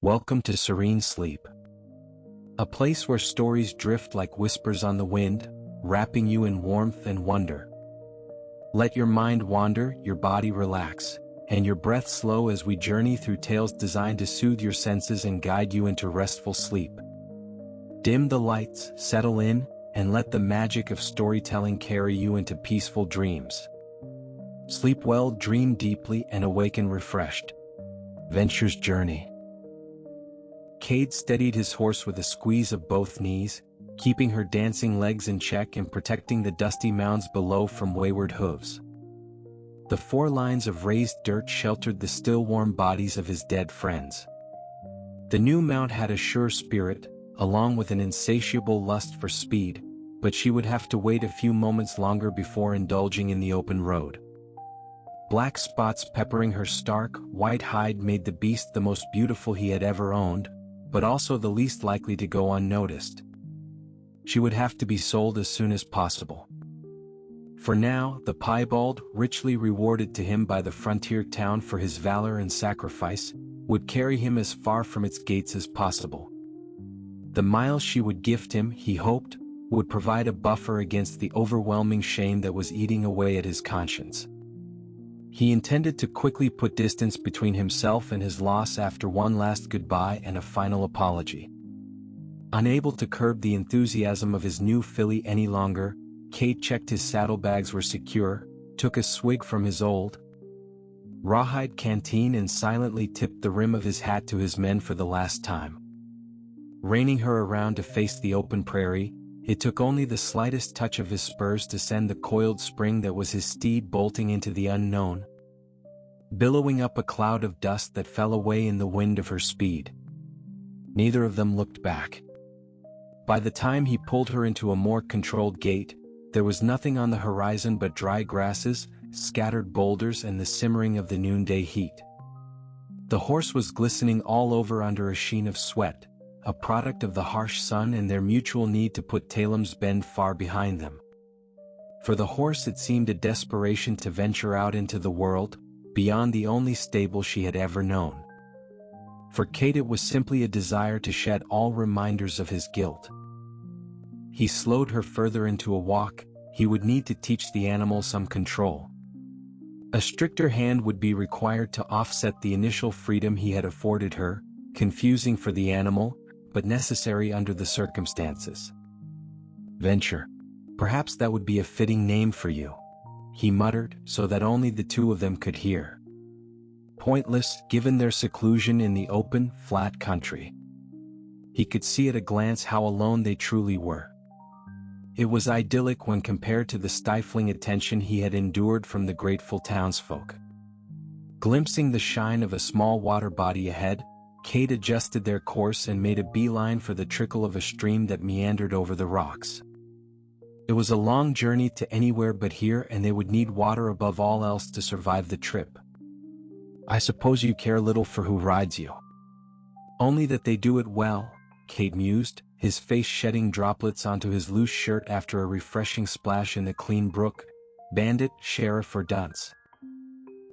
Welcome to Serene Sleep, a place where stories drift like whispers on the wind, wrapping you in warmth and wonder. Let your mind wander, your body relax, and your breath slow as we journey through tales designed to soothe your senses and guide you into restful sleep. Dim the lights, settle in, and let the magic of storytelling carry you into peaceful dreams. Sleep well, dream deeply, and awaken refreshed. Venture's journey. Cade steadied his horse with a squeeze of both knees, keeping her dancing legs in check and protecting the dusty mounds below from wayward hooves. The 4 lines of raised dirt sheltered the still warm bodies of his dead friends. The new mount had a sure spirit, along with an insatiable lust for speed, but she would have to wait a few moments longer before indulging in the open road. Black spots peppering her stark, white hide made the beast the most beautiful he had ever owned, but also the least likely to go unnoticed. She would have to be sold as soon as possible. For now, the piebald, richly rewarded to him by the frontier town for his valor and sacrifice, would carry him as far from its gates as possible. The miles she would gift him, he hoped, would provide a buffer against the overwhelming shame that was eating away at his conscience. He intended to quickly put distance between himself and his loss after one last goodbye and a final apology. Unable to curb the enthusiasm of his new filly any longer, Cade checked his saddlebags were secure, took a swig from his old rawhide canteen and silently tipped the rim of his hat to his men for the last time. Reining her around to face the open prairie, it took only the slightest touch of his spurs to send the coiled spring that was his steed bolting into the unknown, billowing up a cloud of dust that fell away in the wind of her speed. Neither of them looked back. By the time he pulled her into a more controlled gait, there was nothing on the horizon but dry grasses, scattered boulders, and the simmering of the noonday heat. The horse was glistening all over under a sheen of sweat, a product of the harsh sun and their mutual need to put Talem's Bend far behind them. For the horse it seemed a desperation to venture out into the world, beyond the only stable she had ever known. For Cade it was simply a desire to shed all reminders of his guilt. He slowed her further into a walk. He would need to teach the animal some control. A stricter hand would be required to offset the initial freedom he had afforded her, confusing for the animal, but necessary under the circumstances. Venture. Perhaps that would be a fitting name for you, he muttered, so that only the two of them could hear. Pointless, given their seclusion in the open, flat country. He could see at a glance how alone they truly were. It was idyllic when compared to the stifling attention he had endured from the grateful townsfolk. Glimpsing the shine of a small water body ahead, Cade adjusted their course and made a beeline for the trickle of a stream that meandered over the rocks. It was a long journey to anywhere but here, and they would need water above all else to survive the trip. I suppose you care little for who rides you. Only that they do it well, Cade mused, his face shedding droplets onto his loose shirt after a refreshing splash in the clean brook. Bandit, sheriff, or dunce.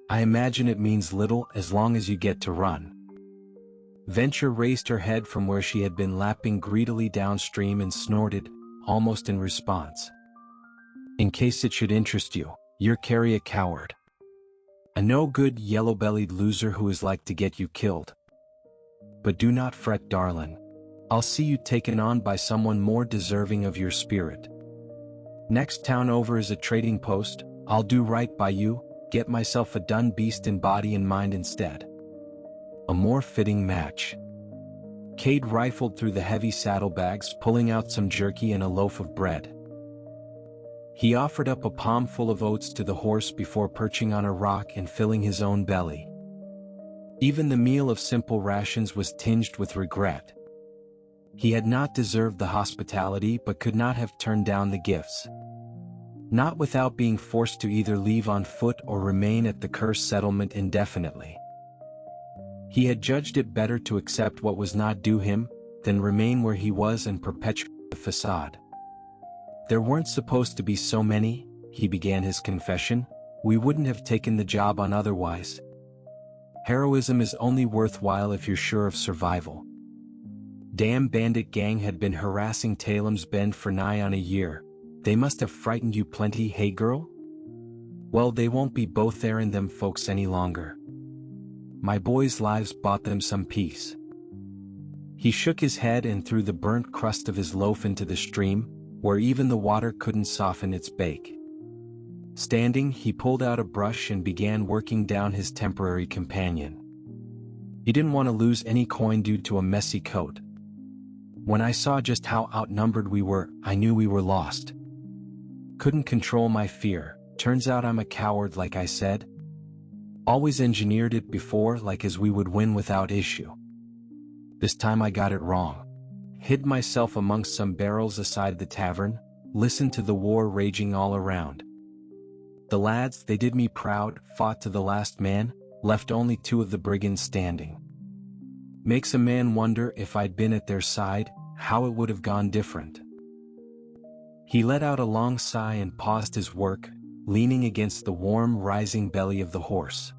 I imagine it means little as long as you get to run. Venture raised her head from where she had been lapping greedily downstream and snorted, almost in response. In case it should interest you, you're Carrie a coward. A no-good yellow-bellied loser who is like to get you killed. But do not fret, darling. I'll see you taken on by someone more deserving of your spirit. Next town over is a trading post. I'll do right by you, get myself a dun beast in body and mind instead. A more fitting match. Cade rifled through the heavy saddlebags, pulling out some jerky and a loaf of bread. He offered up a palm full of oats to the horse before perching on a rock and filling his own belly. Even the meal of simple rations was tinged with regret. He had not deserved the hospitality but could not have turned down the gifts. Not without being forced to either leave on foot or remain at the cursed settlement indefinitely. He had judged it better to accept what was not due him, than remain where he was and perpetuate the facade. There weren't supposed to be so many, he began his confession. We wouldn't have taken the job on otherwise. Heroism is only worthwhile if you're sure of survival. Damn bandit gang had been harassing Talem's Bend for nigh on a year. They must have frightened you plenty, hey girl? Well, they won't be both there and them folks any longer. My boys' lives bought them some peace. He shook his head and threw the burnt crust of his loaf into the stream, where even the water couldn't soften its bake. Standing, he pulled out a brush and began working down his temporary companion. He didn't want to lose any coin due to a messy coat. When I saw just how outnumbered we were, I knew we were lost. Couldn't control my fear. Turns out I'm a coward, like I said. Always engineered it before, like as we would win without issue. This time I got it wrong. Hid myself amongst some barrels aside the tavern, listened to the war raging all around. The lads, they did me proud, fought to the last man, left only 2 of the brigands standing. Makes a man wonder if I'd been at their side, how it would have gone different. He let out a long sigh and paused his work, leaning against the warm rising belly of the horse.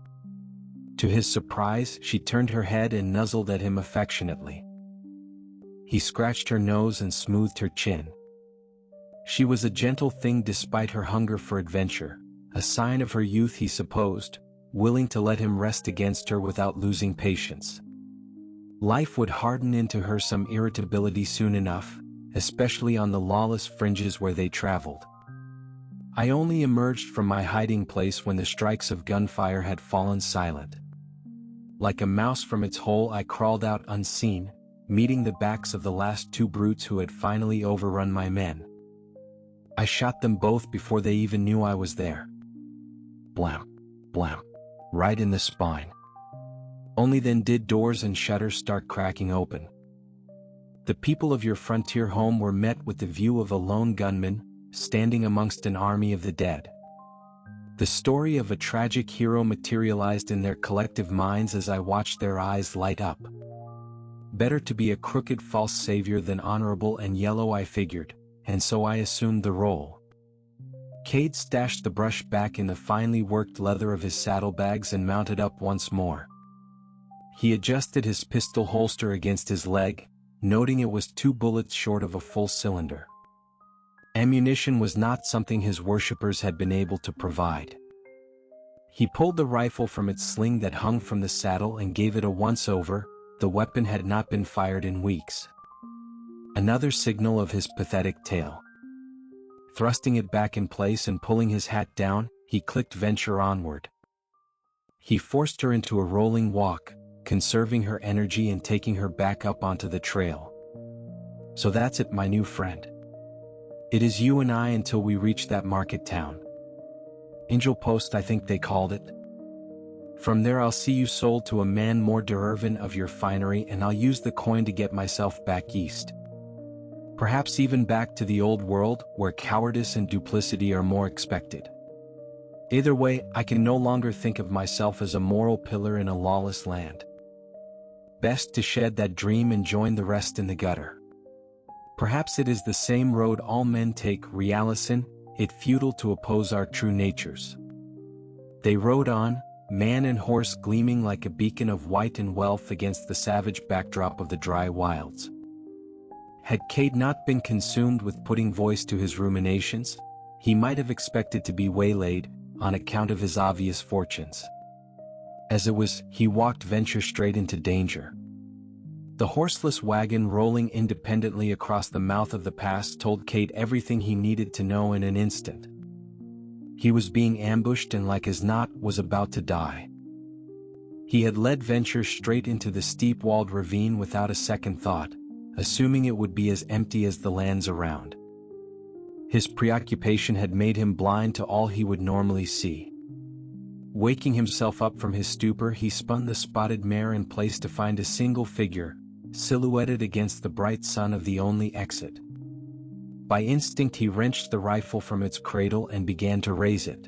To his surprise, she turned her head and nuzzled at him affectionately. He scratched her nose and smoothed her chin. She was a gentle thing despite her hunger for adventure, a sign of her youth he supposed, willing to let him rest against her without losing patience. Life would harden into her some irritability soon enough, especially on the lawless fringes where they traveled. I only emerged from my hiding place when the strikes of gunfire had fallen silent. Like a mouse from its hole, I crawled out unseen, meeting the backs of the last 2 brutes who had finally overrun my men. I shot them both before they even knew I was there. Blam, blam, right in the spine. Only then did doors and shutters start cracking open. The people of your frontier home were met with the view of a lone gunman, standing amongst an army of the dead. The story of a tragic hero materialized in their collective minds as I watched their eyes light up. Better to be a crooked false savior than honorable and yellow, I figured, and so I assumed the role. Cade stashed the brush back in the finely worked leather of his saddlebags and mounted up once more. He adjusted his pistol holster against his leg, noting it was 2 bullets short of a full cylinder. Ammunition was not something his worshippers had been able to provide. He pulled the rifle from its sling that hung from the saddle and gave it a once-over. The weapon had not been fired in weeks. Another signal of his pathetic tale. Thrusting it back in place and pulling his hat down, he clicked Venture onward. He forced her into a rolling walk, conserving her energy and taking her back up onto the trail. So that's it, my new friend. It is you and I until we reach that market town. Angel Post, I think they called it. From there I'll see you sold to a man more deserving of your finery, and I'll use the coin to get myself back east. Perhaps even back to the old world, where cowardice and duplicity are more expected. Either way, I can no longer think of myself as a moral pillar in a lawless land. Best to shed that dream and join the rest in the gutter. Perhaps it is the same road all men take, realison, it futile to oppose our true natures. They rode on, man and horse gleaming like a beacon of white and wealth against the savage backdrop of the dry wilds. Had Cade not been consumed with putting voice to his ruminations, he might have expected to be waylaid, on account of his obvious fortunes. As it was, he walked Venture straight into danger. The horseless wagon rolling independently across the mouth of the pass told Cade everything he needed to know in an instant. He was being ambushed and like as not was about to die. He had led Venture straight into the steep-walled ravine without a second thought, assuming it would be as empty as the lands around. His preoccupation had made him blind to all he would normally see. Waking himself up from his stupor, he spun the spotted mare in place to find a single figure, silhouetted against the bright sun of the only exit. By instinct he wrenched the rifle from its cradle and began to raise it.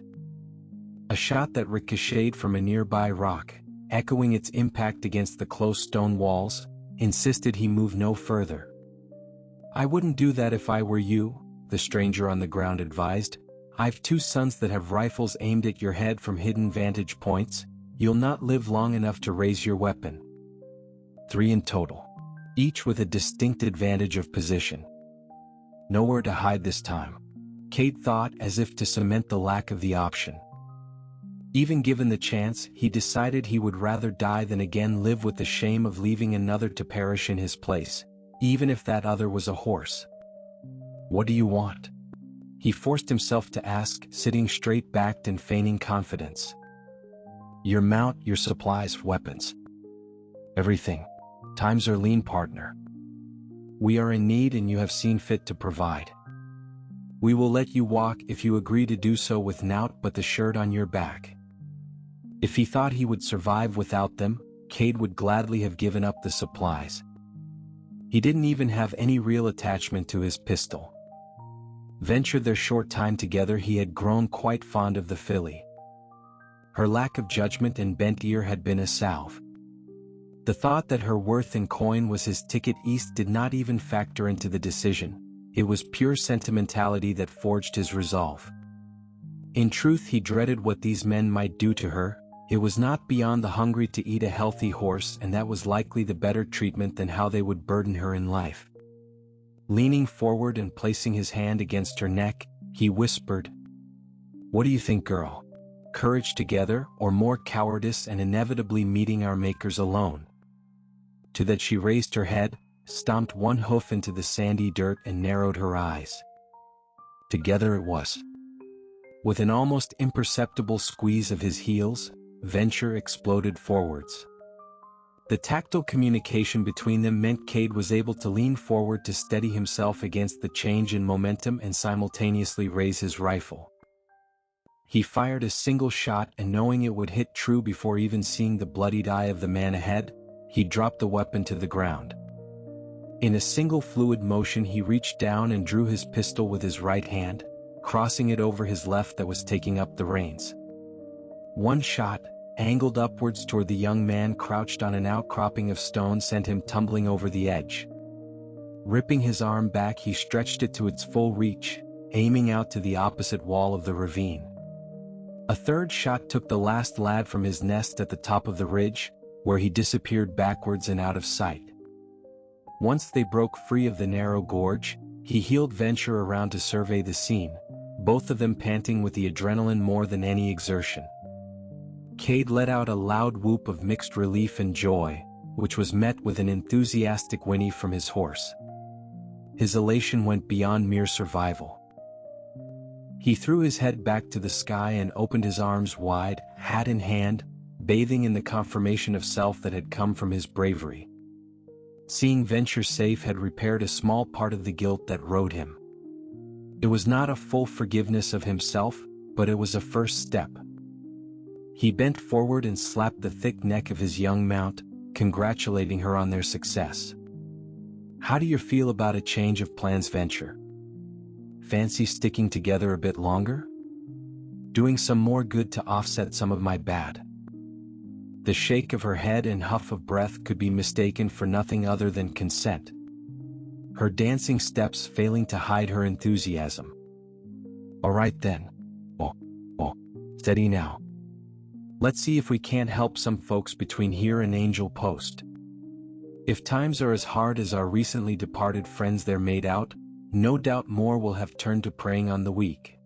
A shot that ricocheted from a nearby rock, echoing its impact against the close stone walls, insisted he move no further. "I wouldn't do that if I were you," the stranger on the ground advised. "I've 2 sons that have rifles aimed at your head from hidden vantage points. You'll not live long enough to raise your weapon. 3 in total. Each with a distinct advantage of position. Nowhere to hide this time, Cade thought, as if to cement the lack of the option. Even given the chance, he decided he would rather die than again live with the shame of leaving another to perish in his place, even if that other was a horse. "What do you want?" he forced himself to ask, sitting straight-backed and feigning confidence. "Your mount, your supplies, weapons. Everything. Times are lean, partner. We are in need and you have seen fit to provide. We will let you walk if you agree to do so with naught but the shirt on your back." If he thought he would survive without them, Cade would gladly have given up the supplies. He didn't even have any real attachment to his pistol. Ventured their short time together, he had grown quite fond of the filly. Her lack of judgment and bent ear had been a salve. The thought that her worth in coin was his ticket east did not even factor into the decision. It was pure sentimentality that forged his resolve. In truth, he dreaded what these men might do to her. It was not beyond the hungry to eat a healthy horse, and that was likely the better treatment than how they would burden her in life. Leaning forward and placing his hand against her neck, he whispered, "What do you think, girl? Courage together, or more cowardice and inevitably meeting our makers alone?" To that she raised her head, stomped one hoof into the sandy dirt and narrowed her eyes. Together it was. With an almost imperceptible squeeze of his heels, Venture exploded forwards. The tactile communication between them meant Cade was able to lean forward to steady himself against the change in momentum and simultaneously raise his rifle. He fired a single shot, and knowing it would hit true before even seeing the bloodied eye of the man ahead, he dropped the weapon to the ground. In a single fluid motion he reached down and drew his pistol with his right hand, crossing it over his left that was taking up the reins. One shot, angled upwards toward the young man crouched on an outcropping of stone, sent him tumbling over the edge. Ripping his arm back, he stretched it to its full reach, aiming out to the opposite wall of the ravine. A third shot took the last lad from his nest at the top of the ridge, where he disappeared backwards and out of sight. Once they broke free of the narrow gorge, he heeled Venture around to survey the scene, both of them panting with the adrenaline more than any exertion. Cade let out a loud whoop of mixed relief and joy, which was met with an enthusiastic whinny from his horse. His elation went beyond mere survival. He threw his head back to the sky and opened his arms wide, hat in hand, bathing in the confirmation of self that had come from his bravery. Seeing Venture safe had repaired a small part of the guilt that rode him. It was not a full forgiveness of himself, but it was a first step. He bent forward and slapped the thick neck of his young mount, congratulating her on their success. "How do you feel about a change of plans, Venture? Fancy sticking together a bit longer? Doing some more good to offset some of my bad?" The shake of her head and huff of breath could be mistaken for nothing other than consent. Her dancing steps failing to hide her enthusiasm. "All right then. Oh, steady now. Let's see if we can't help some folks between here and Angel Post. If times are as hard as our recently departed friends there made out, no doubt more will have turned to preying on the weak."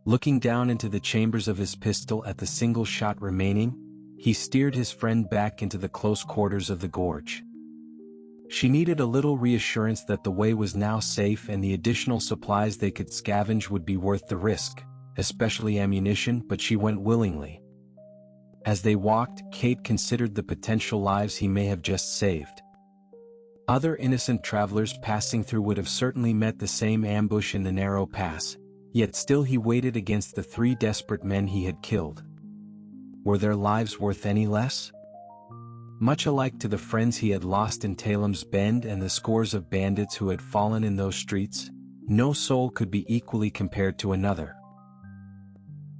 Looking down into the chambers of his pistol at the single shot remaining, he steered his friend back into the close quarters of the gorge. She needed a little reassurance that the way was now safe and the additional supplies they could scavenge would be worth the risk, especially ammunition, but she went willingly. As they walked, Cade considered the potential lives he may have just saved. Other innocent travelers passing through would have certainly met the same ambush in the narrow pass, yet still he weighed against the 3 desperate men he had killed. Were their lives worth any less? Much alike to the friends he had lost in Talem's Bend and the scores of bandits who had fallen in those streets, no soul could be equally compared to another.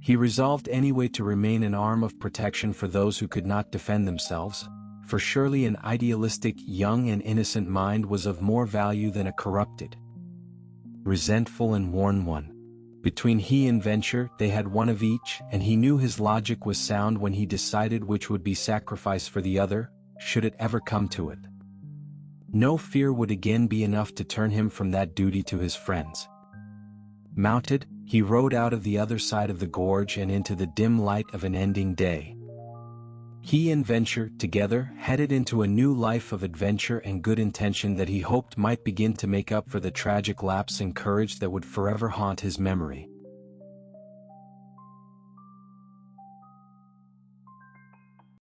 He resolved anyway to remain an arm of protection for those who could not defend themselves, for surely an idealistic, young and innocent mind was of more value than a corrupted, resentful and worn one. Between he and Venture, they had one of each, and he knew his logic was sound when he decided which would be sacrificed for the other, should it ever come to it. No fear would again be enough to turn him from that duty to his friends. Mounted, he rode out of the other side of the gorge and into the dim light of an ending day. He and Venture, together, headed into a new life of adventure and good intention that he hoped might begin to make up for the tragic lapse in courage that would forever haunt his memory.